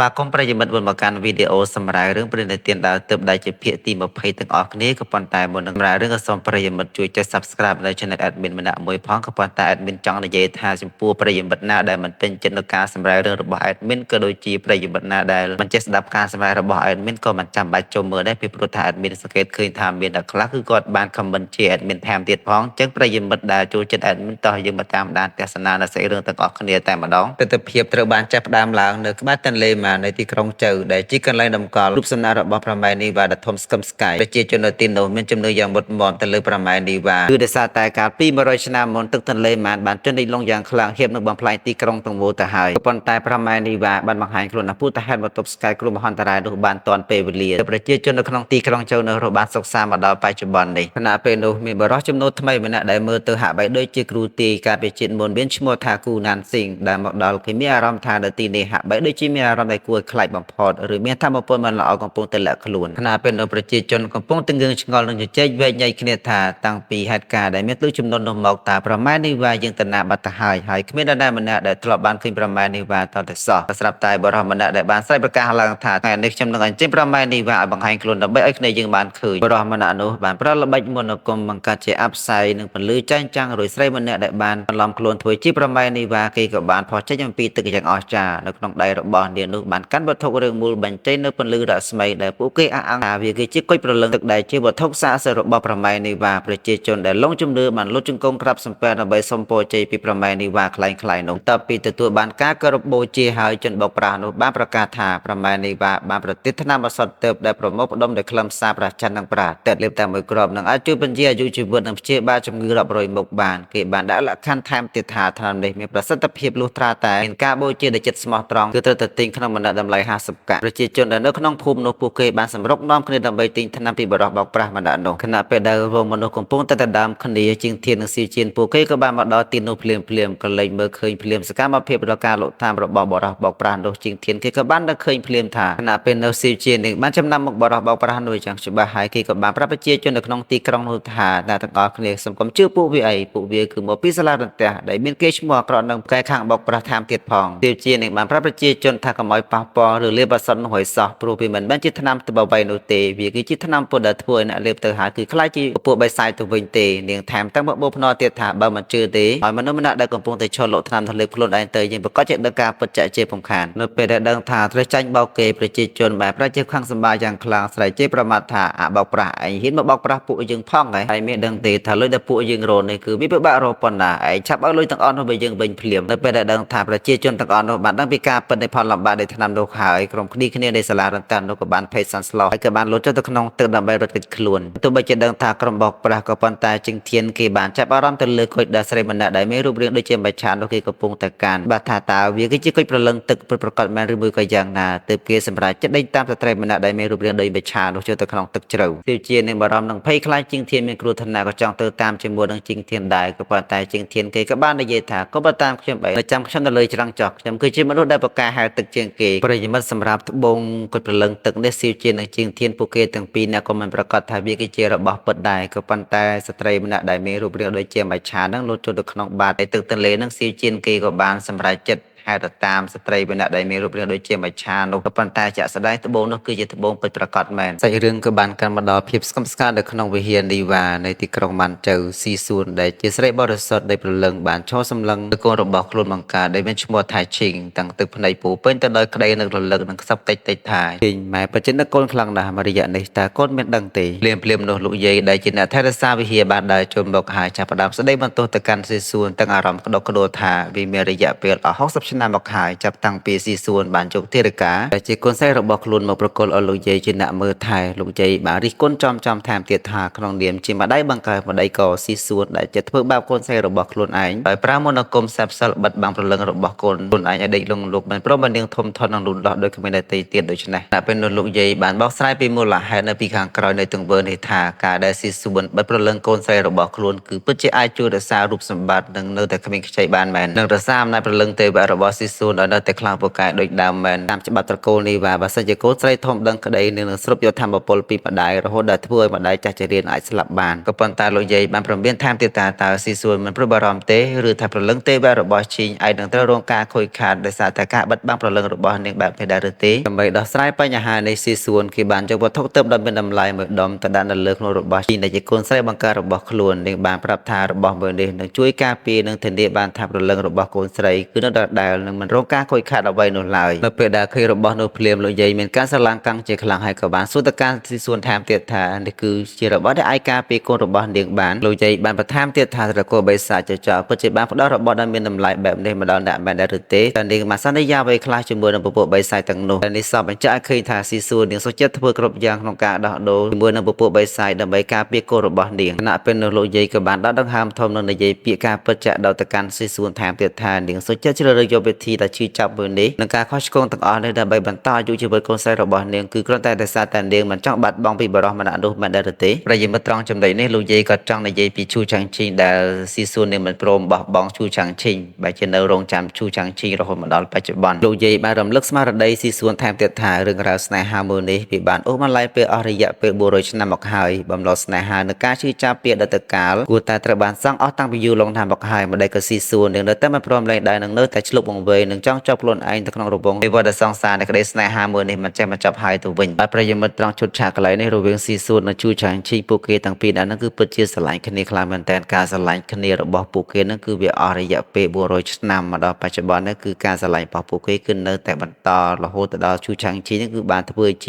ស្វាគមន៍ប្រិយមិត្តវិលមកកាន់វីដេអូសម្រាប់រឿងព្រេងនិទានដើរទើបដែលជាភាគទី20ទាំងអស់គ្នាក៏ប៉ុន្តែមុននឹងសម្រាប់រឿងក៏សូមប្រិយមិត្តជួយចុច Subscribe នៅ Channel Admin ម្នាក់មួយផងក៏ប៉ុន្តែ Admin ចង់និយាយថាចំពោះប្រិយមិត្តណាដែលមិនពេញចិត្តនឹងការសម្រាប់រឿងរបស់ Admin ក៏ដូចជាប្រិយមិត្តណាដែលមិនចេះស្ដាប់ការសម្រាប់របស់ Admin ក៏មិនចាំបាច់ចូលមើលដែរពីព្រោះថា Admin សង្កេតឃើញថាមានអ្នកខ្លះគឺគាត់បាន comment ជា Admin ថែមទៀតផងអញ្ចឹងប្រិយមិត្តដែលចូលចិត្ត Admin តោះយើងមកតាមដានទស្សនានៅសេចក្ដីរឿងទាំងអស់គ្នាតែម្ដងទិដ្ឋភាពត្រូវបានចាប់ផ្ដើមឡើងនៅក្បែរទន្លេម៉ានៅទីក្រុងចៅដែលជាកន្លែងតម្កល់រូបសំណាករបស់ប្រម៉ែនីវ៉ាដ៏ធំស្កឹមស្កាយប្រជាជននៅទីនោះមានជំនឿយ៉ាងមុតមាំទៅលើប្រម៉ែនីវ៉ាគឺដោយសារតែកាលពី100ឆ្នាំមុនទឹកទន្លេម៉ានបានជន់លិចលង់យ៉ាងខ្លាំងហៀបនឹងបំផ្លាញទីក្រុងទាំងមូលទៅហើយប៉ុន្តែប្រម៉ែនីវ៉ាបានបង្ហាញខ្លួនថាពុទ្ធហេតុបន្ទប់ស្កាយគ្រោះមហន្តរាយនោះបានទាន់ពេលវេលាប្រជាជននៅក្នុងទីក្រុងចៅនៅរបានសិក្សាមកដល់បច្ចុប្បន្ននេះខណៈពេលនោះមានបរិសុទ្ធចំនួនថ្មីម្នាក់ដែលមើលទៅហាក់បីដូចជាគ្រូទាយការពីជាតិមុនមានឈ្មោះថាគូណានស៊ីងដែលមកដល់គេមានអារម្មណ៍ថានៅទីនេះហាក់បីដូចជាមានអារម្មណ៍ដែលគួរខ្លាចបំផុតឬមានថាមពលមិនល្អកំពុងតែលាក់ខ្លួនខណៈពេលនោះប្រជាជនកំពុងតែងឿងឆ្ងល់នឹងជជែកវែកញែកគ្នាថាតាំងពីហេតុការណ៍ដែលមានទិសចំនួននោះមកតាប្រម៉ែនីវ៉ាយើងតាណាបាត់ទៅហើយគ្មាននរណាម្នាក់ដែលធ្លាប់បានឃើញប្រម៉ែនីវ៉ាតតែសោះស្រាប់តែបរិសម្នាក់ដែលបានស្រែកប្រកាសឡើងថាថ្ងៃនេះខ្ញុំនឹងអញ្ជើញប្រម៉ែនីវ៉ាឲ្យបង្ហាញខ្លួនដើម្បីឲ្យគ្នាយើងបានឃើញបរិសម្នាក់នោះបានប្រល្បិចមន្តអាគមបង្កើតជាអប្ស័យនិងពន្លឺចែងចាំងរួយស្រីម្នាក់ដែលបានបន្លំខ្លួនធ្វើជាប្រម៉ែនីវ៉ាគេក៏បានផុសចេញអំពីទឹកយ៉ាងអស្ចារ្យនៅក្នុងដៃរបស់នាងនោះបានកាន់វត្ថុរឿងមូលបញ្ចេញនៅពន្លឺរស្មីដែលពួកគេអះអាងថាវាគឺជាគុជព្រលឹងទឹកដែលជាវត្ថុស័ក្តិសិទ្ធិរបស់ប្រម៉ែនីវ៉ាប្រជាជនដែលលងជំនឿបានលុតជង្គង់ក្រាបសំពះដើម្បីសុំពរជ័យពីប្រម៉ែនីវ៉ាខ្លែងៗនោះតទៅពីទទួលបានការគោរពបូជាហើយជនបោកប្រាស់នោះបានប្រកាសថាប្រម៉ែនីវ៉ាបានប្រតិទនាមកសតទៅដែលប្រមោកផ្ដុំដោយខ្លឹមសារប្រច័ននិងប្រាទឹកលេបតែមួយគ្រាប់នឹងអាចជួយបញ្ជាអាយុជីវិតនិងព្យាបាលជំងឺរាប់រយមុខបានគេបានដាក់លក្ខខណ្ឌថែមទៀតថាថ្នាំនេះមានប្រសិទ្ធភាពលុះត្រាតែមានការបូជាដែលចិត្តស្មោះត្រង់គឺត្រូវតែទិញក្នុងម្នាក់តម្លៃ50កាក់ប្រជាជនដែលនៅក្នុងភូមិនោះពួកគេបានសម្រុកនាំគ្នាដើម្បីទិញថ្នាំពីបរិះបោកប្រាស់ម្នាក់នោះខណៈពេលដែលវងមនុស្សកំពុងតែដណ្ដើមគ្នាជាងធាននិងស៊ីជៀនពួកគេក៏បានមកដល់ទីនោះភ្លាមក៏លែងមើលឃើញភ្លាមសកម្មភាពរបស់ការលក់តាមរបស់បរិះបោកប្រាស់នោះជាងធានគេក៏បាននឹកឃើញភ្លាមថាខណៈពេលនៅស៊ីជៀននេះបានចំណាំមកបរិះបោកប្រាស់នោះយ៉ាងច្បាស់ហើយគេក៏បានប្រាប់ប្រជាជននៅក្នុងទីក្រុងនោះថាអ្នកទាំងអស់គ្នាសូមកុំជឿពួកវាអីពួកវាគឺមកពីសាលារន្ទះដែលមានគេឈ្មោះអាក្រក់នឹងផ្កាយខាងបោកប្រាស់តាមទៀតផងស៊ីជៀននេះបានប្រាប់ប្រជាជនថាកុំឲ្យប៉ះពាល់ឬលេបអសន្ននោះឲ្យសោះព្រោះវាមិនមែនជាថ្នាំទៅបបៃនោះទេវាគឺជាថ្នាំពុទ្ធដែលធ្វើឲ្យអ្នកលេបទៅហើយគឺខ្លាចជាពួកបិសាចទៅវិញទេនាងថែមទាំងបបោភ្នាល់ទៀតថាបើមិនជឿទេឲ្យមនុស្សម្នាក់ដែលកំពុងតែឈរលក់ថ្នាំទៅលេបខ្លួនឯងទៅយើងប្រកាសជាដឹងការពិតចាក់ជាពំខាននៅពេលដែលដឹងថាត្រូវចាញ់បោកគេប្រជាជនបែបប្រជាខាងសម្បាយ៉ាងខ្លាំងស្រែកជេរប្រមាថថាអាបោកប្រាស់ឯងហ៊ានមកបោកប្រាស់ពួកយើងផងហើយមានដឹងទេថាលុយដែលពួកយើងរកនេះគឺវាពិបាករកប៉ុណ្ណាឯងឆាប់ឲ្យលុយទាំងអស់នោះទៅយើងវិញភ្លាមនៅពេលដែលដឹងថាប្រជាជនទាំងអស់នោះបានដឹងពីការពិតនៃផលលំបាកនៃថ្នាំនោះហើយក្រុមគ្នានៃសាលារន្ទះនោះក៏បានភ័យសន្ស្លោហើយក៏បានលុតចូលទៅក្នុងទឹកដើម្បីរត់គេចខ្លួនទោះបីជាដឹងថាក្រុមបោកប្រាស់ក៏ប៉ុន្តែជាងធានគេបានចាប់អារម្មណ៍ទៅលើគុជដែលស្រីម្នាក់ដែលមានរូបរាងដូចជាបច្ឆានោះគេកំពុងតែកាន់បាទថាតើវាគឺជាគុជប្រលឹងទឹកប្រកបមែនឬមួយក៏យ៉ាងណាទើបគេសម្រេចចិត្តដេញតាមស្ត្រីម្នាក់ដែលមានរូបរាងដូចបច្ឆានោះចូលទៅក្នុងទឹកជ្រៅទើបជានឹងបារម្ភនឹងភ័យខ្លាចជាងធានមានគ្រោះថ្នាក់ក៏ចង់ទៅតាមជាមួយនឹងជាងធានដែរក៏ប៉ុន្តែជាងធានគេក៏បាននិយាយថាក៏បើតាមខ្ញុំបីចាំខ្ញុំទៅលើច្រាំងចោះខ្ញុំគឺជាមនុស្សដែលប្រកាសហែលទឹកជាងគេប្រិយមិត្តសម្រាប់ត្បូងគុជប្រលឹងទឹកនេះស៊ីជានឹងជាងធានពួកគេទាំងពីរអ្នកក៏មិនប្រកាសថាវាគឺជារបស់ពិតដែរក៏ប៉ុន្តែស្ត្រីម្នាក់ដែលមានរូបរាងដូចជាបច្ឆានឹងលុតចូលទៅក្នុងបាតនៃទឹកទន្លេនឹងស៊ីជាគេក៏បានសម្រេចចិត្តហៅទៅតាមស្ត្រីម្នាក់ដែលមានរូបរាងដូចជាមច្ឆានោះក៏ប៉ុន្តែជាក់ស្ដែងត្បូងនោះគឺជាត្បូងពិតប្រាកដមែនសាច់រឿងក៏បានកាន់មកដល់ភាពស្កប់ស្កល់នៅក្នុងវិហារនីវ៉ានៃទីក្រុងម៉ាន់ជៅស៊ីសួនដែលជាស្រីបរិសុទ្ធដែលប្រលឹងបានឈរសម្លឹងទៅកូនរបស់ខ្លួនបង្ការដែលមានឈ្មោះថាឈីងតាំងទឹកភ្នែកពូពេញទៅដោយក្តីនឹករលឹកនិងខ្សឹបតិចថាពេញម៉ែប្រចិនកូនខ្លាំងណាស់មករយៈនេះតើកូនមានដឹងទេភ្លាមនោះលោកយាយដែលជាអ្នកថែរក្សាវិហារបានដើរចូលមកហើយចាប់ផ្ដើមស្ដីបន្ទោសទៅកាន់ស៊ីសួនទាំងអារម្មណ៍ក្តុកក្តួលថាវាមានរយៈពេលអស់60ឆ្នាំមកហើយចាប់តាំងពីស៊ីសួនបានយកធារិកាដែលជាកូនស្រីរបស់ខ្លួនមកប្រគល់ឲ្យលោកយាយជាអ្នកមើលថែលោកយាយបានរិះគន់ចំថែមទៀតថាក្នុងនាមជាម្ដាយបង្កើតម្ដាយក៏ស៊ីសួនដែលជាធ្វើបាបកូនស្រីរបស់ខ្លួនឯងដោយប្រើមន្តអាគមសាបសិលបិទបាំងព្រលឹងរបស់កូនឯងឲ្យដេកលងលោកមិនព្រមបាននាងធំធាត់នឹងលូនដោះដោយគ្មានដៃទៀតដូច្នេះតែពេលនោះលោកយាយបានបោកស្រាយពីមូលហេតុនៅពីខាងក្រោយនៃទង្វើនេះថាការដែលស៊ីសួនបិទព្រលឹងកូនស្រីរបស់ខ្លួនគឺពិតជាអាចជួយរក្សារូបសម្បត្តិនិងនៅតែគ្មានខ្ចីបានមែននិងរក្សាអំណាចព្រលឹងទេវៈរបស់ របស់ស៊ីស៊ូនឲ្យនៅតែខ្លាំងពូកែដូចដើមមែនតាមច្បាប់ត្រកូលនេះបាទបើសិនជាកូនស្រីធំដឹងក្តីនឹងស្រូបយកធម្មពលពីម្ដាយរហូតដល់ធ្វើឲ្យម្ដាយចាស់ជរានអាចស្លាប់បានក៏ប៉ុន្តែលោកយាយបានព្រមានថែមទៀតថាតើស៊ីស៊ូនមិនព្រួយបារម្ភទេឬថាព្រលឹងទេវរបស់ឈីងអាចនឹងត្រូវរងការខូចខាតដោយសារតែការបិទបាំងព្រលឹងរបស់នាងបែបនេះដែរឬទេដើម្បីដោះស្រាយបញ្ហានេះស៊ីស៊ូនគេបានយកវត្ថុទើបដ៏មានតម្លៃមួយដុំទៅដាក់នៅលើខ្លួនរបស់ឈីងដែលជាកូនស្រីបង្កើតរបស់ខ្លួននាងបានប្រាប់ថារបស់មួយនេះនឹងជួយការពារនិងធានាបានថាព្រលឹងរបស់កូនស្រីគឺនៅដដែលនឹងមិនរងការខូចខាតអ្វីនោះឡើយនៅពេលដែលឃើញរបស់នោះភ្លាមលោកយាយមានការស្រឡាំងកាំងជាខ្លាំងហើយក៏បានសួរទៅកាន់ស៊ីស៊ូនថែមទៀតថានេះគឺជារបស់ដែលអាចការពារកូនរបស់នាងបានលោកយាយបានបន្ថែមទៀតថាត្រកូលបិសាចចោពិតជាបានផ្ដល់របស់ដែលមានតម្លៃបែបនេះមកដល់អ្នកមែនដែរឬទេតែនាងបានសន្យាអ្វីខ្លះជាមួយនឹងពពួកបិសាចទាំងនោះតែនេះសពបញ្ជាក់ឲ្យឃើញថាស៊ីស៊ូននាងសុខចិត្តធ្វើគ្រប់យ៉ាងក្នុងការដោះដូរជាមួយនឹងពពួកបិសាចដើម្បីការពារកូនរបស់នាងខណៈពេលនោះលោកយាយក៏បានដកដង្ហើមធំនឹងនិយាយពាក្យការពិតចាក់ដល់ទៅកាន់ស៊ីស៊ូនថែមទៀតថានាងសុខចិត្តជ្រើសរើសយកវិធីដែលឈឺចាប់មួយនេះនឹងការខុសឆ្គងទាំងអស់នេះដើម្បីបន្តអាយុជីវិតកូនស្រីរបស់នាងគឺគ្រាន់តែដោយសារតែនាងមិនចង់បាត់បង់ពីបរិសម្នាក់នោះមែនដែរឬទេប្រិយមិត្តត្រង់ចំណុចនេះលោកយាយក៏ចង់និយាយពីឈូឆាំងឈីងដែលស៊ីស៊ូននាងមិនព្រមបោះបង់ឈូឆាំងឈីងបែរជានៅរងចាំឈូឆាំងឈីងរហូតមកដល់បច្ចុប្បន្នលោកយាយបានរំលឹកស្មារតីស៊ីស៊ូនថែមទៀតថារឿងរ៉ាវស្នេហាមួយនេះវាបានអូសបន្លាយពេលអស់រយៈពេល400ឆ្នាំមកហើយបំឡោះស្នេហានឹងការឈឺចាប់ពីអតីតកាលគួរតែត្រូវបានសង់អស់តាំងពីយូរលង់ណាស់មកហើយម្ដេចក៏ស៊ីស៊ូននាងនៅតែមិនព្រមលែងដែរនឹងនៅតែឆ្លុបវង្វេងនឹងចង់ចាប់ខ្លួនឯងទៅក្នុងរបងវិវត្តសង្សារនៃក្តីស្នេហាមួយនេះមិនចេះមិនចាប់ហើយទៅវិញបាទប្រិយមិត្តត្រង់ឈុតឆាកកន្លែងនេះរវាងស៊ីស៊ូននិងជូឆាំងឈីពួកគេទាំងពីរហ្នឹងគឺពិតជាស្រឡាញ់គ្នាខ្លាំងមែនទែនការស្រឡាញ់គ្នារបស់ពួកគេហ្នឹងគឺវាអស់រយៈពេល400ឆ្នាំមកដល់បច្ចុប្បន្ននេះគឺការស្រឡាញ់របស់ពួកគេគឺនៅតែបន្តរហូតទៅដល់ជូឆាំងឈីហ្នឹងគឺបានធ្វើជា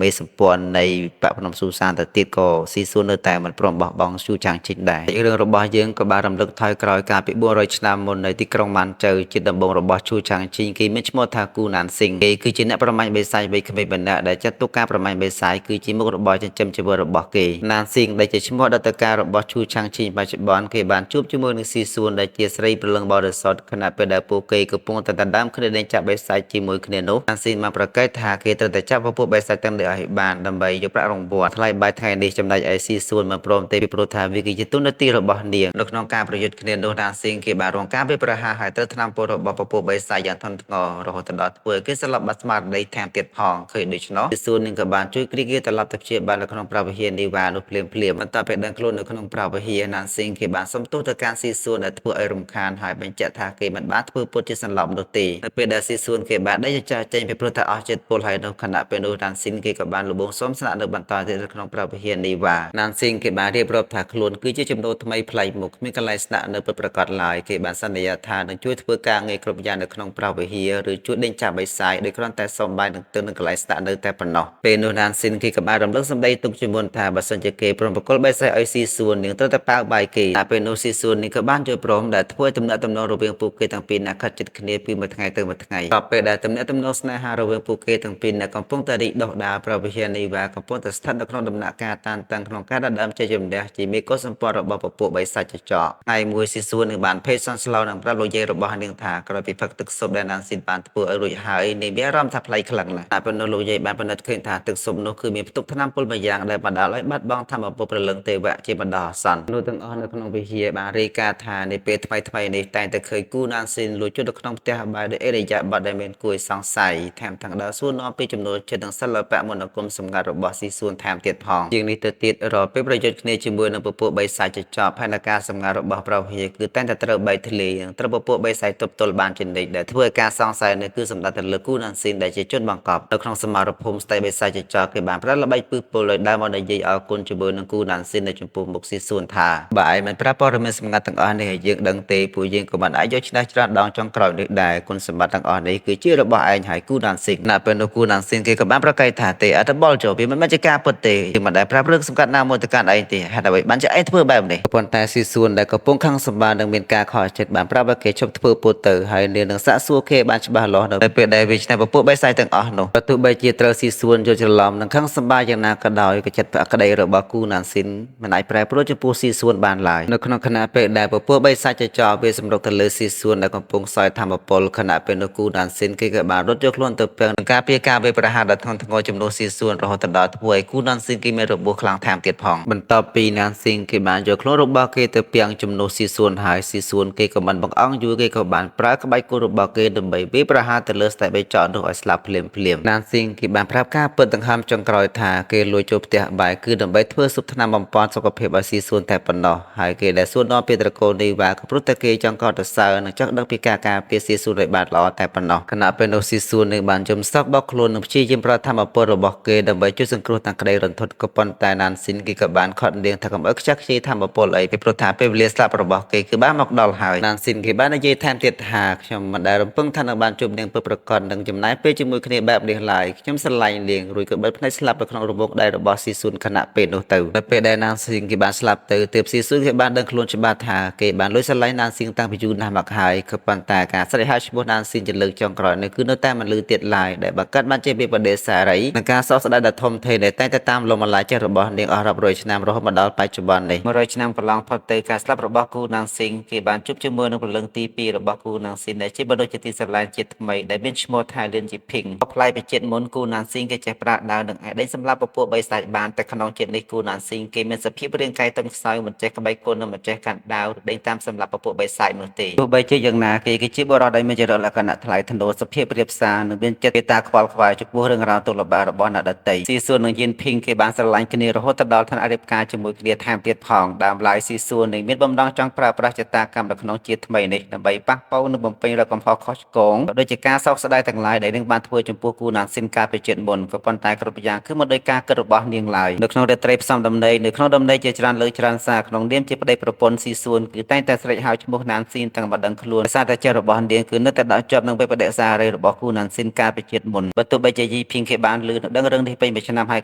មេសម្ព័ន្ធនៃបព្វភ្នំស៊ូសានទៅទៀតក៏ស៊ីស៊ូននៅតែមិនព្រមបោះបង់ជូឆាំងឈីដែររឿងរបស់យើងក៏បានរំលឹកថយក្រោយកាលពី400ឆ្នាំមុននៅទីក្រុងម៉ាន់ជៅជាដំបូងរបស់ជូឆាំងឈីគេមានឈ្មោះថាគូណានស៊ីងគេគឺជាអ្នកប្រមាញ់បិសាចវ័យក្មេងម្នាក់ដែលចាត់ទុកការប្រមាញ់បិសាចគឺជាមុខរបរចិញ្ចឹមជីវិតរបស់គេណានស៊ីងដែលជាឈ្មោះអតីតកាលរបស់ជូឆាំងឈីបច្ចុប្បន្នគេបានជួបជាមួយនឹងស៊ីស៊ូនដែលជាស្រីព្រលឹងបរិសុទ្ធខណៈពេលដែលពួកគេកំពុងតែដណ្ដើមគ្នាលេងចាក់បិសាចជាមួយគ្នានោះណានស៊ីងបានប្រកាសថាគេត្រូវតែចាប់ពួកបិសាចទាំងនេះឲ្យបានដើម្បីយកប្រាក់រង្វាន់ថ្លៃបាយថ្ងៃនេះចំណែកឯស៊ីស៊ូនមិនព្រមទេពីព្រោះថាវាគឺជាទូនាទីរបស់នាងនៅក្នុងការប្រយុទ្ធគ្នានោះណានស៊ីងគេបានរងការវាយប្រហារហើយត្រូវថ្នាំពុលរបស់ពួកបិសាចយ៉ាងធ្ងន់ធ្ងររហូតដល់ធ្វើគេស្លាប់បាត់ស្មារតីថែមទៀតផងឃើញដូច្នោះស៊ីស៊ូននឹងក៏បានជួយគ្រីគេត្រឡប់ទៅព្យាបាលនៅក្នុងប្រវិហារនីវ៉ានោះភ្លាមបន្ទាប់ពីដឹងខ្លួននៅក្នុងប្រវិហារណានស៊ីងគេបានសុំទោសទៅកាន់ស៊ីស៊ូនដែលធ្វើឲ្យរំខានហើយបញ្ជាក់ថាគេមិនបានធ្វើពុតជាសន្លប់នោះទេនៅពេលដែលស៊ីស៊ូនគេបានដេញចាស់ចេញពីព្រោះតែអស់ចិត្តពុលហើយនៅខណៈពេលនោះណានស៊ីងគេក៏បានលបងសុំស្នាក់នៅបន្តទៀតនៅក្នុងប្រវិហារនីវ៉ាណានស៊ីងគេបានរៀបរាប់ថាខ្លួនគឺជាចំណូលថ្មីប្លែកមុខគ្មានកន្លែងស្នាក់នៅពិតប្រាកដឡើយគេបានសន្យាថានឹងជួយធ្វើការងារគ្រប់យ៉ាងនៅក្នុងប្រវិហារឬជួយដេញចាប់បិសាចដោយគ្រាន់តែសុំបាយនឹងទៅនឹងកន្លែងស្នាក់នៅតែប៉ុណ្ណោះពេលនោះណានស៊ីងគេក៏បានរំលឹកសម្ដីទុកជាមុនថាបើសិនជាគេព្រមប្រគល់បិសាចឲ្យស៊ីស៊ូននាងត្រូវតែប៉ាវបាយគេតែពេលនោះស៊ីស៊ូននាងក៏បានយល់ព្រមដែលធ្វើទំនាក់ទំនងរវាងពួកគេទាំងពីរអ្នកខិតជិតគ្នាពីមួយថ្ងៃទៅមួយថ្ងៃដល់ពេលដែលទំនាក់ទំនងស្នេហារវាងពួកគេទាំងពីរអ្នកកំពុងតែរីកដុះដាលប្រវិហារនីវ៉ាកំពុងតែស្ថិតនៅក្នុងដំណាក់កាលតានតឹងក្នុងការដណ្ដើមជ័យជំនះជាមេកុសសម្ព័ន្ធរបស់ពពួកបិសាចចចកថ្ងៃមួយស៊ីស៊ូននឹងបានភេទសន្ស្លោនឹងប្រាប់លោកយាយរបស់នាងថាក្រោយពីផឹកទឹកស៊ុបដែលណានស៊ីនបានធ្វើឲ្យរួចហើយនាងមានអារម្មណ៍ថាប្លែកខ្លាំងណាស់តែប៉ុន្តែលោកយាយបានពិនិត្យឃើញថាទឹកស៊ុបនោះគឺមានផ្ទុកថ្នាំពុលមួយយ៉ាងដែលបណ្ដាលឲ្យបាត់បង់ធម្មពលព្រលឹងទេវៈជាបណ្ដោះអាសន្ននោះទាំងអស់នៅក្នុងវិហារបានរាយការណ៍ថានៅពេលថ្មីនេះតែងតែឃើញគូណានស៊ីនលួចចូលទៅក្នុងផ្ទះបាយដោយអេរិយាបថដែលមានគួរសង្ស័យថែមទាំងដើរសួរនាំពីចំនួនចិត្តនិងសិល្បៈមន្តអាគមសម្ងាត់របស់ស៊ីស៊ូនថែមទៀតផងជាងនេះទៅទៀតរាល់ពេលប្រយុទ្ធគ្នាជាមួយនឹងពពួកបិសាចចចកផែនការសម្ងាត់របស់ប្រវិហារគឺតែងតែត្រូវបែកធ្លាយនិងត្រូវពពួកបិសាចទប់ទល់បានជានិច្ចដែលធ្វើឲ្យការសង្ស័យនេះគឺសម្ដៅទៅលើគូណានស៊ីនដែលជាជនបង្កប់នៅក្នុងសមរភូមិស្ដីបិសាចចចកគេបានប្រើល្បិចពឹសពុលដោយដើរមកនិយាយអរគុណជាមួយនឹងគូណានស៊ីននៅចំពោះមុខស៊ីស៊ូនថាបើឯងមិនប្រាប់ព័ត៌មានសម្ងាត់ទាំងអស់នេះឲ្យយើងដឹងទេពួកយើងក៏មិនអាចយកឈ្នះច្រើនដងចុងក្រោយនេះដែរគុណសម្បត្តិទាំងអស់នេះគឺជារបស់ឯងហើយគូណានស៊ីនណាពេលនោះគូណានស៊ីនគេក៏បានប្រកែកថាទេអត់បលចុះវាមិនមែនជាការពិតទេយើងមិនដែលប្រាប់រឿងសម្ងាត់ណាមួយទៅកាន់ឯងទេហេតុអ្វីបានជាឯងធ្វើបែបនេះប៉ុន្តែស៊ីស៊ូនដែលកំពុងខឹងសម្បានឹងមានការខកចិត្តបានប្រាប់ឲ្យគេជប់ធ្វើពុតទៅហើយនាងនឹងសាកសួរគេបានច្បាស់លាស់នៅពេលដែលវាឆ្នៃពពួកបិសាចទាំងអស់នោះទោះបីជាត្រូវស៊ីស៊ូនយល់ច្រឡំនឹងខឹងសម្បាយ៉ាងណាក៏ដោយក៏ចិត្តក្តីរបស់គូណានស៊ីនមិនអាចប្រែប្រួលចំពោះស៊ីស៊ូនបានឡើយនៅក្នុងខណៈពេលដែលពពួកបិសាចចោលវាសម្រុកទៅលើស៊ីស៊ូនដែលកំពុងសោយធម្មពលខណៈពេលនោះគូណានស៊ីនគេក៏បានរត់យកខ្លួនទៅពឹងនឹងការពារការវាយប្រហារដ៏ធ្ងន់ធ្ងរចំនួនស៊ីស៊ូនរហូតដល់ធ្វើឲ្យគូណានស៊ីនគេមានរបួសខ្លាំងថែមទៀតផងបន្ទាប់ពីណានស៊ីនគេបានយកខ្លួនរបស់គេទៅពាំងចំនួនស៊ីស៊ូនហើយស៊ីស៊ូនគេក៏មិនបង្អង់យូរគេក៏បានប្រើក្ ក្បាច់គោរបស់គេដើម្បីវាយប្រហារទៅលើស្ដេចបេចកនោះឲ្យស្លាប់ភ្លាមណានស៊ីងគេបានប្រាប់ការពិតដង្ហើមចុងក្រោយថាគេលួចចូលផ្ទះបាយគឺដើម្បីធ្វើស៊ុបថ្នាំបំពេញសុខភាពឲ្យស៊ីសួនតែប៉ុណ្ណោះហើយគេដែលសួរនាំពីត្រកូលនីវ៉ាក៏ព្រោះតែគេចង់កោតសរសើរនិងចង់ដឹងពីការការពារស៊ីសួនឲ្យបានល្អតែប៉ុណ្ណោះខណៈពេលនោះស៊ីសួននឹងបានយំសោកបោកខ្លួននិងព្យាយាមប្រត់ធម្មពលរបស់គេដើម្បីជួយសង្គ្រោះទាំងក្តីរន្ធត់ក៏ប៉ុន្តែណានស៊ីនគេក៏បានខត់នាងថាកុំឲ្យខ្ជះខ្ជាយធម្មពលអីពីព្រោះថាពេលវេលាស្លាប់របស់គេគឺបានមកដល់ហើយណានស៊ីនគេបាននិយាយថែមទៀតថាខ្ញុំមិនដែលរំពឹងថានឹងបានជួបនាងពិតប្រាកដនឹងចំណាយពេលជាមួយគ្នាបែបនេះឡើយខ្ញុំស្រឡាញ់នាងរួចក៏បិទភ្នែកស្លាប់នៅក្នុងរបងដៃរបស់ស៊ីស៊ុនខណៈពេលនោះទៅពេលដែលណានស៊ីងគេបានស្លាប់ទៅទើបស៊ីស៊ុនគេបានដឹងខ្លួនច្បាស់ថាគេបានលួចស្រឡាញ់ណានស៊ីងតាំងពីយូរណាស់មកហើយក៏ប៉ុន្តែការស្រែកហៅឈ្មោះណានស៊ីងជាលើកចុងក្រោយនេះគឺនៅតែមិនលឺទៀតឡើយដែលបង្កើតបានជាវិបដិសារីនិងការសោកស្ដាយដ៏ធំធេងដែលតែងតែតាមលំម្លាយចិត្តរបស់នាងអស់រាប់រយឆ្នាំរហូតមកដល់បច្ចុប្បន្ននេះ100ឆ្នាំកន្លងផុតទៅការស្លាប់របស់គូណានស៊ីងគេបានជួបជាមួយនឹងព្រលឹងទី2របស់គូណានស៊ីងដែលជាបុរសជាទីស្រឡាញ់ជាតិថ្មីដែលមានឈ្មោះថាលៀនជីភីងផ្លាយពីជាតិមុនគូណានស៊ីងគេចេះប្រាដាវនឹងឯដេញសម្លាប់ពពួកបីសាច់បានតែក្នុងជាតិនេះគូណានស៊ីងគេមានសភាពរាងកាយទន់ខ្សោយមិនចេះក្បៃគុណនិងមិនចេះកាន់ដាវដេញតាមសម្លាប់ពពួកបីសាច់នោះទេទោះបីជាយ៉ាងណាគេជាបុរសដែលមានចរិតលក្ខណៈថ្លៃថ្នូរសភាពរៀបសារនិងមានចិត្តមេត្តាខ្វល់ខ្វាយចំពោះរឿងរ៉ាវទុកលំបាករបស់អ្នកដទៃស៊ីសួននិងយៀនភីងគេបានស្រឡាញ់គ្នារហូតដល់ឋានៈរៀបការជាមួយគ្នាថែមទៀតផងដើមឡើយស៊ីសួននឹងមានបំណងចង់ប្រើប្រាស់ចតាកម្មនៅក្នុងជាតិថ្មីនេះដើម្បីប៉ះប៉ូវនិងបំពេញរកកំហុសខុសឆ្គងក៏ដូចជាការសោកស្ដាយទាំងឡាយដែលនឹងបានធ្វើចំពោះគូណានស៊ីនកាលពីជាតិមុនក៏ប៉ុន្តែគ្រប់យ៉ាងគឺមិនដោយការគិតរបស់នាងឡើយនៅក្នុងរាត្រីផ្សំដំណេកនៅក្នុងដំណេកជាច្រើនលើច្រើនសារក្នុងនាមជាប្តីប្រពន្ធស៊ីសួនគឺតែងតែស្រែកហៅឈ្មោះណានស៊ីនទាំងមិនដឹងខ្លួនដោយសារតែចិត្តរបស់នាងគឺនៅតែដកជាប់នឹងវិបដិសារីរបស់គូណានស៊ីនកាលពីជាតិមុនបើទោះបីជាយីភីងគេបានលឺដឹងរឿងនេះពេញមួយឆ្នាំហើ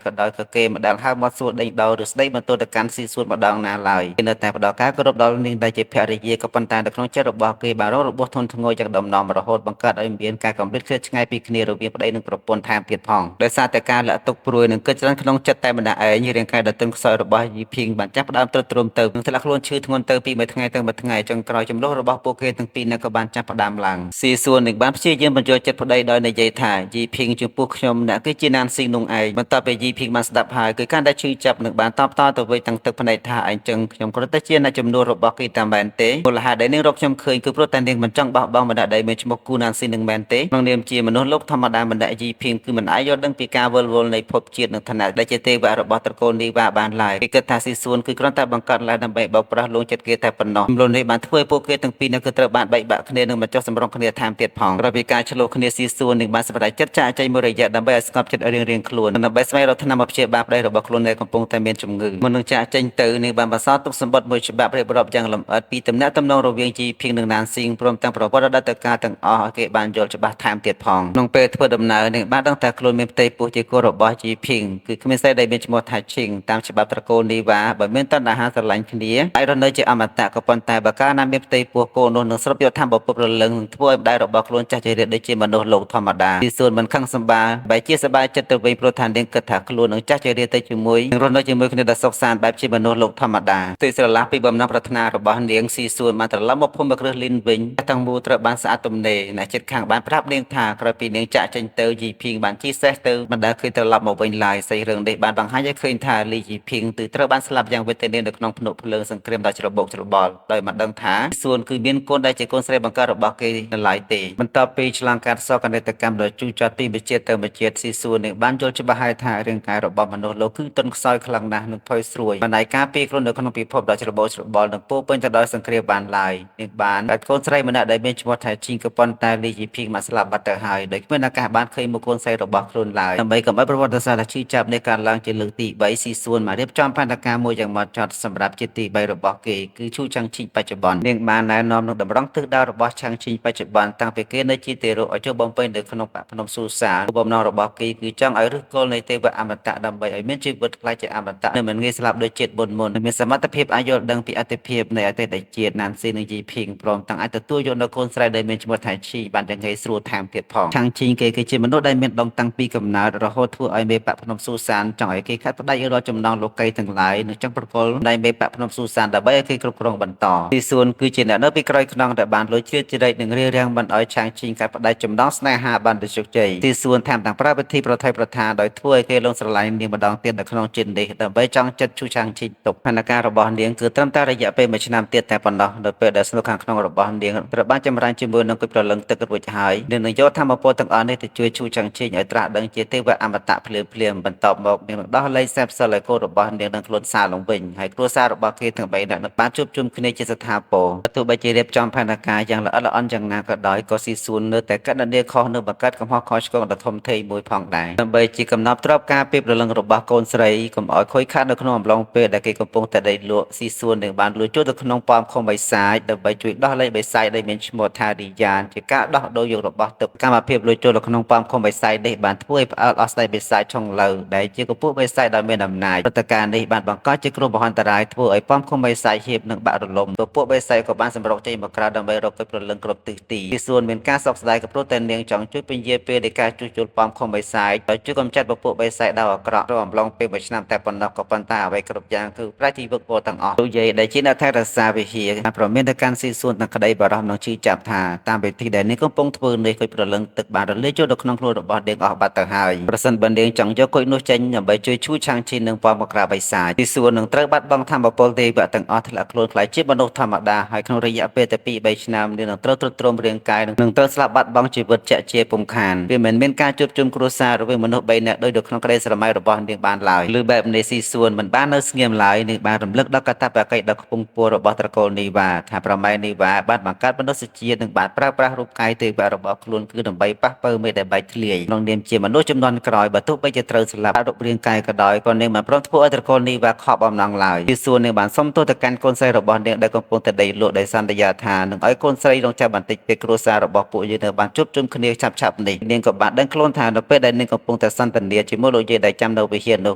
យក៏ដោយក៏គេមិនដែលហៅមកសួរដេញដោលឬស្ដីបន្ទោសទៅកាន់ស៊ីសួនម្ដងណាឡើយគេនៅតែផ្ដល់ការគោរពដល់នាងដែលជាភរិយាក៏ប៉ុន្តែនៅក្នុងចិត្តរបស់គេបានរងរបួសធ្ងន់ធ្ងរយ៉ាងដំណំរហូតបង្កើតឲ្យមានការកំភ្លេចឃ្លាតឆ្ងាយពីគ្នារវាងប្តីនិងប្រពន្ធថែមទៀតផងដោយសារតែការលាក់ទុកព្រួយនិងគិតច្រើនក្នុងចិត្តតែម្នាក់ឯងរាងកាយដ៏ទន់ខ្សោយរបស់យីភីងបានចាប់ផ្ដើមទ្រុឌទ្រោមទៅនិងធ្លាក់ខ្លួនឈឺធ្ងន់ទៅពីមួយថ្ងៃទៅមួយថ្ងៃចុងក្រោយចំនួនរបស់ពួកគេទាំងពីរនឹងក៏បានចាប់ផ្ដើមឡើងស៊ីសួននឹងបានព្យាយាមបញ្ចូលចិត្តប្តីដោយនិយាយថាយីភីងចំពោះខ្ញុំអ្នកគឺជាណានស៊ីងនោះឯងបន្ទាប់ពីយីភីងបានស្ដាប់ហើយគឺកាន់តែឈឺចាប់និងបានតបតទៅវិញទាំងទឹកភ្នែកថាអញ្ចឹងខ្ញុំគ្រាន់តែជាអ្នកចំនួនរបស់គេតាមមែនទេមូលហេតុដែលនាងរកខ្ញុំឃើញគឺព្រោះតែនាងមិនចង់បោះបង់ម្នាក់ដែលមានឈ្មោះគូណានស៊ីងនឹងមែនទេក្នុងនាមជាមនុស្សលោកធម្មតាម្នាក់យីភីងគឺមិនអាចយល់ដឹងពីការវិលវល់នៃភពជាតិនិងឋានៈដែលជាទេវៈរបស់ត្រកូលនីវ៉ាបានឡើយគេគិតថាស៊ីសួនគឺគ្រាន់តែបង្កើតឡើងដើម្បីបោកប្រាស់លួងចិត្តគេតែប៉ុណ្ណោះចំនួននេះបានធ្វើឲ្យពួកគេទាំងពីរនឹងគឺត្រូវបានបែកបាក់គ្នានិងមិនចុះសម្រុងគ្នាថែមទៀតផងក្រោយពីការឆ្លោះគ្នាស៊ីសួននឹងបានសម្រេចចិត្តចាកចេញមួយរយៈដើម្បីឲ្យស្ងប់ចិត្តរៀងៗខ្លួនដើម្បីស្វែងរកថ្នាំមកព្យាបាលប្តីរបស់ខ្លួនដែលកំពុងតែមានជំងឺមុននឹងចាកចេញទៅនាងបានបន្សល់ទុកសម្បត្តិមួយច្បាប់រៀបរាប់យ៉ាងលម្អិតពីទំនាក់ទំនងរវាងជីភីងនិងណានស៊ីងព្រមទាំងប្រវត្តិអតីតកាលទាំងអស់ឲ្យគេបានយល់ច្បាស់ថែមទៀតផងក្នុងពេលធ្វើដំណើរនាងបានដឹងថាខ្លួនមានផ្ទៃពោះជាគូរបស់ជីភីងគឺគ្មានស្រីដែលមានឈ្មោះថាឈីងតាមច្បាប់ត្រកូលនីវ៉ាបើមានតណ្ហាស្រឡាញ់គ្នាអាចរស់នៅជាអមតៈក៏ប៉ុន្តែបើកាលណាមានផ្ទៃពោះគោនោះនឹងស្រូបយកធម្មពលរលឹងនឹងធ្វើឲ្យម្ដាយរបស់ខ្លួនចាស់ជារៀតដូចជាមនុស្សលោកធម្មតាទីសួនមិនខឹងសម្បាបែរជាសប្បាយចិត្តទៅវិញព្រោះថានាងគិតថាខ្លួននឹងចាស់ជារៀតទៅជាមួយនឹងរស់នៅជាមួយគ្នាដ៏សុខសាន្តបែបជាមនុស្សលោកធម្មតាទើបស្រឡះពីបំណងប្រាថ្នារបស់នាងស៊ីសួនបានត្រឡប់មកភូមិគ្រឹះលីនវិញទាំងមូលត្រូវបានស្អាតទំនេរអ្នកចិត្តខាងបានប្រាប់នាងថាក្រោយពីនាងចាក់ចេញទៅយីភីងបានជិះសេះទៅមិនដែលឃើញត្រឡប់មកវិញឡើយសេះរឿងនេះបានបង្ហាញឲ្យឃើញថាលីយីភីងគឺត្រូវបានស្លាប់យ៉ាងវេទនានៅក្នុងភ្នក់ភ្លើងសង្គ្រាមដ៏ច្របូកច្របល់ដោយមិនដឹងថាសួនគឺមានកូនដែលជាកូនស្រីបង្កើតរបស់គេនៅឡើយទេបន្ទាប់ពីឆ្លងកាត់សោកនាដកម្មដ៏ជូរចត់ពីមួយជាតិទៅមួយជាតិស៊ីសួននឹងបានយល់ច្បាស់ហើយថារាងកាយរបស់មនុស្សលោកគឺទន់ខ្សោយខ្លាំងណាស់និងផុយស្រួយមិនអាចការពារខ្លួននៅក្នុងពិភពដ៏ច្របូកច្របល់និងពោពេញទៅដោយសង្គ្រាមបានឡើយនាងបានដាច់កូនស្រីម្នាក់ដែលមានឈ្មោះថាជីងក៏ប៉ុន្តែលីយីភីងបានស្លាប់បាត់ទៅហើយដោយគ្មានឱកាសបានឃើញមុខកូនស្រីរបស់ខ្លួនឡើយដើម្បីកុំឲ្យប្រវត្តិសាស្ត្រឈឺចាប់នៃការឡើងជាលើកទី3ស៊ីសួនមករៀបចំផែនការមួយយ៉ាងម៉ត់ចត់សម្រាប់ជាតិទី3របស់គេគឺឈូឆាំងឈីងបច្ចុប្បន្ននាងបានណែនាំនឹងតម្រង់ទិសដៅរបស់ឆាំងឈីងបច្ចុប្បន្នតាំងពីគេនៅជាទេរោឲ្យចុះបំពេញនៅក្នុងបភ្នំស៊ូសាបំណងរបស់គេគឺចង់ឲ្យឫសគល់នៃទេវៈអមតៈដើម្បីឲ្យមានជីវិតខ្លាចជាអមតៈនិងមិនងាយស្លាប់ដោយជាតិមុននិងមានសមត្ថភាពអាចយល់ដឹងពីអត្ថភាពនៃអតីតជាតិណានស៊ីនិងយីភីងព្រមទាំងអាចទទួលយកនៅកូនស្រីដែលមានឈ្មោះថាឈីបានយ៉ាងងាយស្រួលថែមទៀតផងឆាំងឈីងគេគឺជាមនុស្សដែលមានដុំតាំងពីកំណើតរហូតធ្វើឲ្យមេបភ្នំស៊ូសានចង់ឲ្យគេខាត់ផ្ដាច់រាល់ចំណងលោកីទាំងឡាយនិងចង់ប្រគល់ដៃមេបភ្នំស៊ូសានដើម្បីឲ្យគេគ្រប់គ្រងបន្តទីសួនគឺជាអ្នកនៅពីក្រោយខ្នងដែលបានលួចជ្រៀតជ្រែកនិងរារាំងមិនឲ្យឆាំងឈីងខាត់ផ្ដាច់ចំណងស្នេហាបានទៅជោគជ័យទីសួនថែមទាំងប្រើវិធីប្រថុយប្រថានដោយធ្វើឲ្យគេលងស្រឡាញ់នាងម្ដងទៀតនៅក្នុងជាតិនេះដើម្បីចង់ចិត្តឈូឆាំងឈីងទុកផែនការរបស់នាងគឺត្រឹមតែរយៈពេល1ឆ្នាំទៀតតែប៉ុណ្ណោះនៅពេលដែលស្នុកខាងក្នុងរបស់នាងត្រូវបានចំ ចម្រើនជាមួយនឹងគុយប្រលឹងទឹករួចហើយនឹងយកធម្មពលទាំងអស់នេះទៅជួយឈូសឆាំងឈេងឲ្យត្រាស់ដឹងជាទេវអមតៈភ្លាមបន្ទាប់មកនាងនឹងដោះលែងសេពសិលឲ្យកូនរបស់នាងនឹងខ្លួនសារឡើងវិញហើយគ្រួសាររបស់គេទាំង3នាក់នឹងបានជួបជុំគ្នាជាស្ថាពរទោះបីជារៀបចំផែនការយ៉ាងល្អិតល្អន់យ៉ាងណាក៏ដោយក៏ស៊ីសួននៅតែកណ្ដនាខុសនៅបង្កើតកំហុសខុសឆ្គងដ៏ធំធេងមួយផងដែរដើម្បីជាកំណប់ទ្របការពីប្រលឹងរបស់កូនស្រីកុំឲ្យខូចខាតនៅក្នុងអំឡុងពេលដែលគេកំពុងតែដេកលក់ស៊ីសួននឹងបានលួចចូលទៅក្នុងប៉មខុំបិសាចដើម្បីជួយដោះលែងបិសាចដែលមានឈ្មោះថារីយ៉ានជាការដោះដូរយករបស់ទឹកកម្មភាពលួចចូលទៅក្នុងប៉មខុំបិសាចនេះបានធ្វើឲ្យផ្អើលអស់ស្ដីបិសាចឆុងលើដែលជាកពុះបិសាចដែលមានអំណាចព្រឹត្តិការណ៍នេះបានបង្កជាគ្រោះមហន្តរាយធ្វើឲ្យប៉មខុំបិសាចហៀបនិងបាក់រលំពពួកបិសាចក៏បានសម្រុកចេញមកក្រៅដើម្បីរកគុយប្រលឹងគ្រប់ទិសទីស៊ីសួនមានការសោកស្ដាយក៏ព្រោះតែនាងចង់ជួយពន្យាពេលនៃការជួសជុលប៉មខុំបិសាចដោយជួយកម្ចាត់ពពួកបិសាចដ៏អាក្រក់រំលងពេលមួយឆ្នាំតែប៉ុណ្ណោះក៏ប៉ុន្តែអ្វីគ្រប់យ៉ាងគឺប្រាជីវឹកវរទាំងអស់លោកយាយដែលជាអ្នកថែរក្សាវិហារប្រមានទៅកាន់ស៊ីសួនទាំងក្តីបារម្ភនឹងជឿចាប់ថាតាមវិធីដែលនាងកំពុងធ្វើនេះគុយប្រលឹងទឹកបានរលាយចូលទៅក្នុងខ្លួនរបស់នាងអស់បាត់ទៅហើយប្រសិនបើនាងចង់យកគុយនោះចេញដើម្បីជួយឈូសឆាំងឈីននឹងប៉មក្រៅបិសាចស៊ីសួននឹងត្រូវបាត់បង់ធម្មពលទេវៈទាំងអស់ធ្លាក់ខ្លួនខ្លាចជាមនុស្សធម្មតាហើយក្នុងរយៈពេលតែ2-3ឆ្នាំនាងនឹងត្រូវទ្រុឌទ្រោមរាងកាយនឹងត្រូវស្លាប់បាត់បង់ជីវិតជាក់ជាពុំខានវាមិនមានការជួបជុំគ្រួសាររវាងមនុស្ស3នាក់ដោយនៅក្នុងក្តីស្រមៃរបស់នាងបានឡើយឬបែបនេះស៊ីសួនមិនបាននៅស្ងៀមឡើយនាងបានរំលឹកដល់កតបកិច្ចដ៏ខ្ពង់ខ្ពស់របស់ត្រកូលនីវ៉ាថាប្រម៉ែនីវ៉ាបានបង្កើតមនុស្សជាតិនិងបានប្រើប្រាស់រូបកាយទេវៈរបស់ខ្លួនគឺដើម្បីប៉ះប៉ូវមេដែលបែកធ្លាយក្នុងនាមជាមនុស្សជំនាន់ក្រោយបើទោះបីជាត្រូវស្លាប់រូបរាងកាយក៏ដោយក៏នាងមិនព្រមធ្វើឲ្យត្រកូលនីវ៉ាខកបំណងឡើយស៊ីសួននាងបានសុំទោសទៅកាន់កូនស្រីរបស់នាងដែលកំពុងតែដេកលក់ដោយសន្យាថានឹងឲ្យកូនស្រីរងចាំបន្តិចពេលគ្រួសាររបស់ពួកយើងនៅបានជួបជុំគ្នាឆាប់នេះនាងក៏បានដឹងខ្លួនថានៅពេលដែលនាងកំពុងតែសន្ទនាជាមួយលោកយាយដែលចាំនៅវិហារនោះ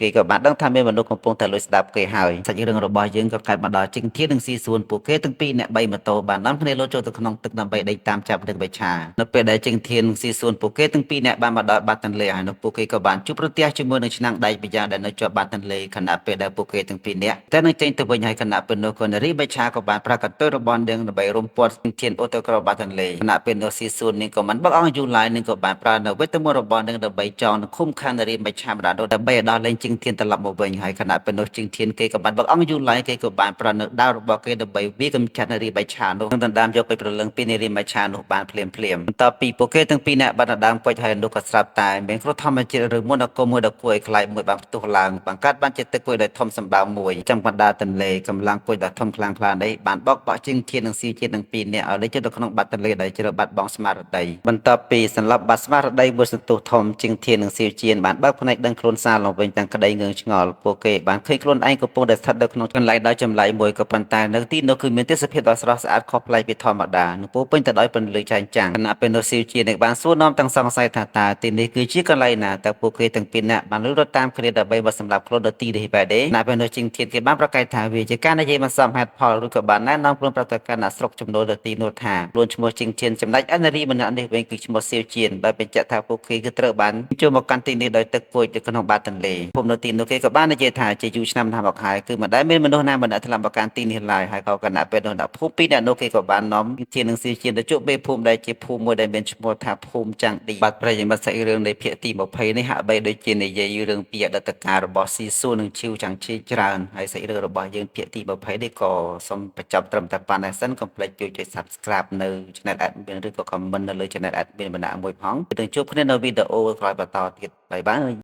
គេក៏បានដឹងថាមានមនុស្សកំពុងតែលួចស្ដាប់គេហើយសាច់រឿងរបស់យើងក៏កើតមកដល់ជិងធាននិងស៊ីសួនពួកគេទាំងពីរអ្នក3ម៉ូតូបាននាំគ្នាលោតចូលទៅក្នុងទឹកដើម្បីដេកតាមចាប់នឹងបិឆានៅពេលដែលជិងធាននិងស៊ីសួនពួកគេទាំងពីរអ្នកបានមកដល់បាតទន្លេហើយនោះពួកគេក៏បានជួបប្រទះជាមួយនឹងឆ្នាំងដែកម្យ៉ាងដែលនៅជាប់បាតទន្លេខណៈពេលដែលពួកគេទាំងពីរអ្នកតែនឹងចេញទៅវិញហើយខណៈពេលនោះក៏នារីបិឆាក៏បានប្រកាសទៅរបស់នាងដើម្បីរំពាត់ជិងធានអូទៅក្រៅបាតទន្លេខណៈពេលនោះស៊ីសួននាងក៏មិនបកអស់យូរឡើយនាងក៏បានប្រើនៅវេទមន្តរបស់នាងដើម្បីចងនិងឃុំខាននារីបិឆាម្ដងនោះដើម្បីឲ្យដោះលែងជិងធានត្រឡប់មកវិញហើយខណៈពេលនោះជិងធានគេក៏បានបកអស់យូរឡើយគេក៏បានប្រើនៅដាវរបស់គេដើម្បីវាកម្ចាត់នារីបិឆានោះនិងដណ្ដើមយកពេលប្រលឹងពីនារីបិឆានោះបានភ្លាមបន្ទាប់ពីពួកគេទាំងពីរនាក់បានដណ្ដើមពេជ្រហើយនោះក៏ស្រាប់តែមានគ្រោះធម្មជាតិឬមន្តអាគមមួយដ៏គួរឲ្យខ្លាចមួយបានផ្ទុះឡើងបង្កើតបានជាទឹកគួយដ៏ធំសម្បើមមួយចាំបណ្ដាទន្លេកម្លាំងគួយដ៏ធំខ្លាំងខ្លានេះបានបោកបក់ជិងធាននិងស៊ីជាតិទាំងពីរនាក់ឲ្យលេចចូលទៅក្នុងបាតទន្លេដែលជ្រៅបាត់បង់ស្មារតីបន្ទាប់ពីសន្លប់បាត់ស្មារតីមួយសន្ទុះធំជិងធាននិងស៊ីជាតិបានបើកភ្នែកដឹងខ្លួនសារឡើងវិញទាំងក្តីងឿងឆ្ងល់ពួកគេបានឃើញខ្លួនឯងកំពុងតែស្ថិតនៅក្នុងកន្លែងដ៏ចម្លែកមួយក៏ប៉ុន្តែនៅទីនោះគឺមានទេសភាពដ៏ស្រស់ស្អាតខុសប្លែកពីធម្មតានិងពោពេញទៅដោយពន្លឺចែងចាំងខណៈពេលនោះស៊ីជាតិនឹងបានសួរនាំទាំងសង្ស័យថាតើទីនេះគឺជាកន្លែងណាតើពួកគេទាំងពីរនាក់បានលឺរត់តាមគ្នាដើម្បីមកសម្រាប់ខ្លួននៅទីនេះបែបទេខណៈពេលនោះជិងធានគេបានប្រកាសថាវាជាការនិយាយមិនសមហេតុផលឬក៏បានណែនាំខ្លួនប្រតិកម្មអ្នកស្រុកចំនួននៅទីនោះថាខ្លួនឈ្មោះជិងធានចំណែកអនារីម្នាក់នេះវិញគឺឈ្មោះសៀវជៀនដោយបញ្ជាក់ថាពួកគេគឺត្រូវបានចូលមកកាន់ទីនេះដោយទឹកគួចនៅក្នុងបាតទន្លេភូមិនៅទីនោះគេក៏បាននិយាយថាជាយូរឆ្នាំណាស់មកហើយគឺមិនដែលមានមនុស្សណាម្នាក់ធ្លាប់មកកាន់ទីនេះឡើយហើយក៏គណៈពេលនោះអ្នកភូមិពីរអ្នកនោះគេក៏បាននាំធាននិងសៀវជៀនទៅជួបមេភូមិដែលជាភូមិមួយដែលមានឈ្មោះថាភូមិចាំងឌីបាទប្រិយមិត្តសាច់រឿងនៃភាគទី20នេះហាក់បីដូចជានិយាយរឿងពីអតីតកាលរបស់ស៊ីសួននិងឈីវចាំងឈីច្រើនហើយសាច់រឿងរបស់យើងភាគទី20នេះក៏សូមបញ្ចប់ត្រឹមតែប៉ុណ្ណេះសិនកុំភ្លេចជួយ Subscribe នៅ Channel Admin ឬក៏ Comment នៅលើ Channel Admin ម្នាក់មួយផងគឺនឹងជួបគ្នានៅវីដេអូក្រោយបន្តទៀតបាយបាយ